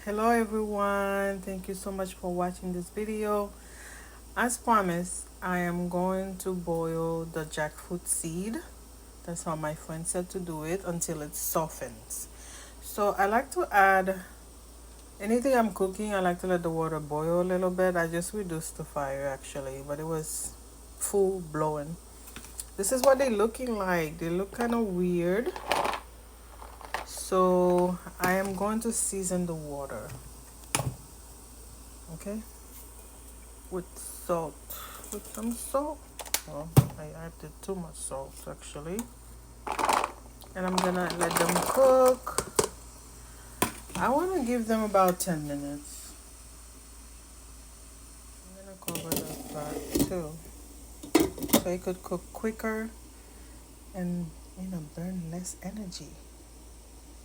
Hello everyone, thank you so much for watching this video. As promised, I am going to boil the jackfruit seed. That's how my friend said to do it until it softens. So I like to add anything I'm cooking, I like to let the water boil a little bit. I just reduced the fire actually, but it was full blowing. This is what they're looking like. They look kind of weird. So I am going to season the water, okay, with salt, with some salt. Well, I added too much salt actually, and I'm gonna let them cook. I want to give them about 10 minutes. I'm gonna cover the pot too, so it could cook quicker and burn less energy.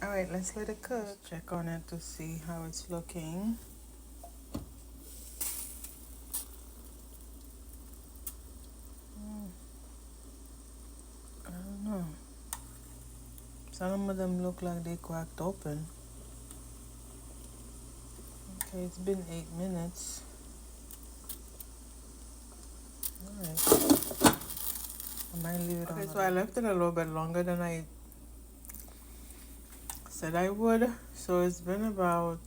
All right, let's let it cook. Let's check on it to see how it's looking. I don't know. Some of them look like they cracked open. Okay, it's been 8 minutes. Alright. I might leave it on. Okay, so I left it a little bit longer than I said I would. So it's been about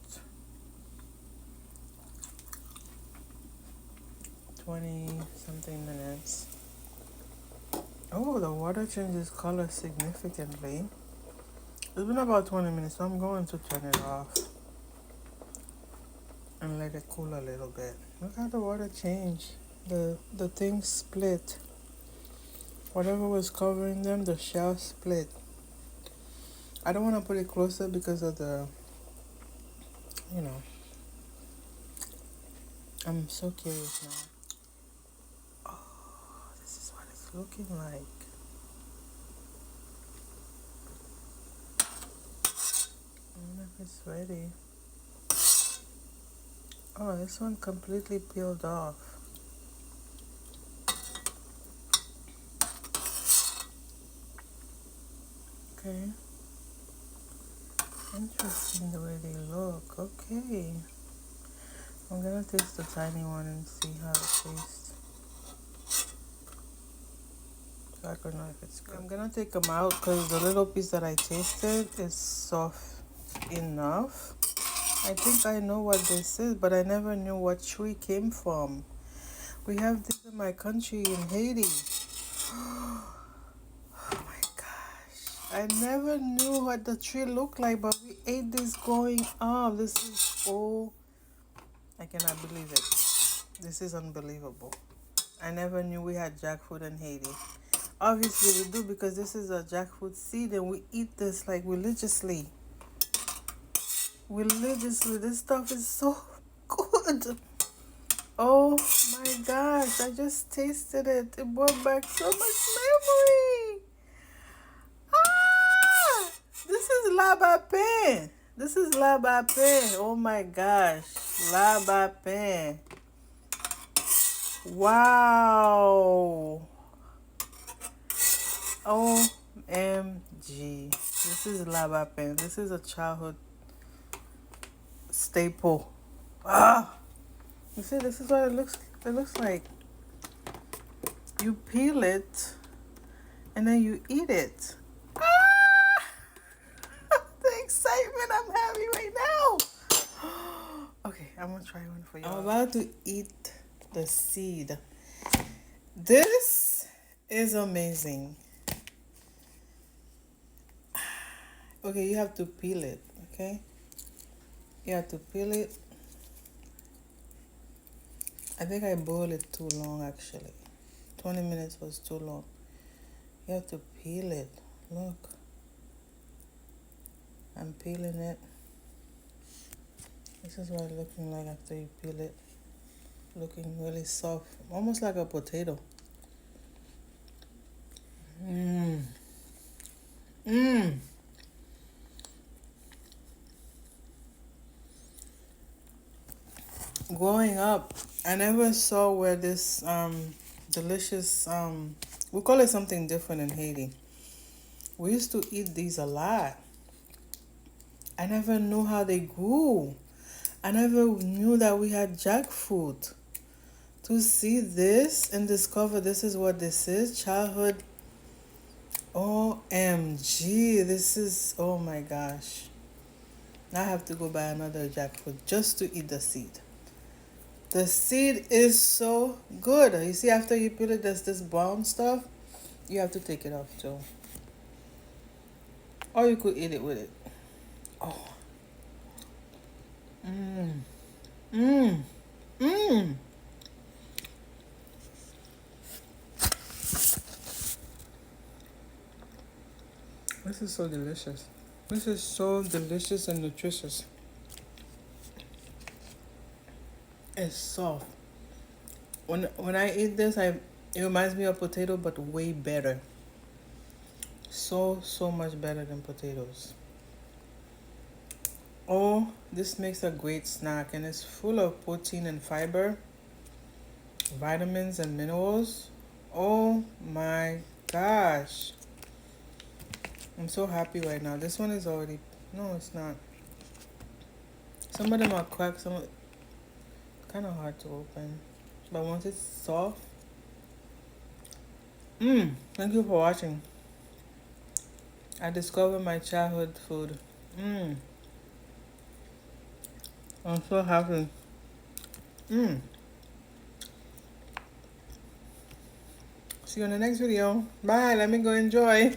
20 something minutes. Oh, the water changes color significantly. It's been about 20 minutes, so I'm going to turn it off and let it cool a little bit. Look how the water changed. The thing split. Whatever was covering them, the shell split. I don't want to put it closer because of the, I'm so curious now. Oh, this is what it's looking like. I don't know if it's ready. Oh, this one completely peeled off. Okay. Interesting the way they look. Okay. I'm gonna taste the tiny one and see how it tastes. So I don't know if it's good. I'm gonna take them out because the little piece that I tasted is soft enough. I think I know what this is, but I never knew what tree came from. We have this in my country in Haiti. Oh my gosh. I never knew what the tree looked like, but we ate this growing up. This is I cannot believe it. This is unbelievable. I never knew we had jackfruit in Haiti. Obviously we do because this is a jackfruit seed and we eat this like religiously. Religiously. This stuff is so good. Oh my gosh, I just tasted it. It brought back so much memory. Ah! This is la bapin. This is la bapin. Oh my gosh. La bapin. Wow. OMG. This is la bapin. This is a childhood staple. Ah! You see, this is what it looks like. You peel it and then you eat it. Ah! The excitement I'm having right now. Okay, I'm gonna try one for you. I'm about to eat the seed. This is amazing. Okay, you have to peel it, okay? You have to peel it. I think I boiled it too long actually. 20 minutes was too long. You have to peel it. Look. I'm peeling it. This is what it's looking like after you peel it. Looking really soft. Almost like a potato. Mmm. Mmm. Growing up, I never saw where this delicious we call it something different in Haiti. We used to eat these a lot. I never knew how they grew. I never knew that we had jackfruit. To see this and discover this is what this is, childhood. OMG, this is, oh my gosh. I have to go buy another jackfruit just to eat the seed. The seed is so good. You see, after you put it, there's this brown stuff. You have to take it off too. Or you could eat it with it. Oh. Mmm. Mmm. Mmm. This is so delicious. This is so delicious and nutritious. It's soft. When I eat this, it reminds me of potato, but way better. So much better than potatoes. Oh, this makes a great snack and it's full of protein and fiber, vitamins and minerals. Oh my gosh. I'm so happy right now. This one is already, no, it's not. Some of them are cracked, some kind of hard to open. But once it's soft, thank you for watching. I discovered my childhood food. I'm so happy. See you in the next video. Bye. Let me go enjoy.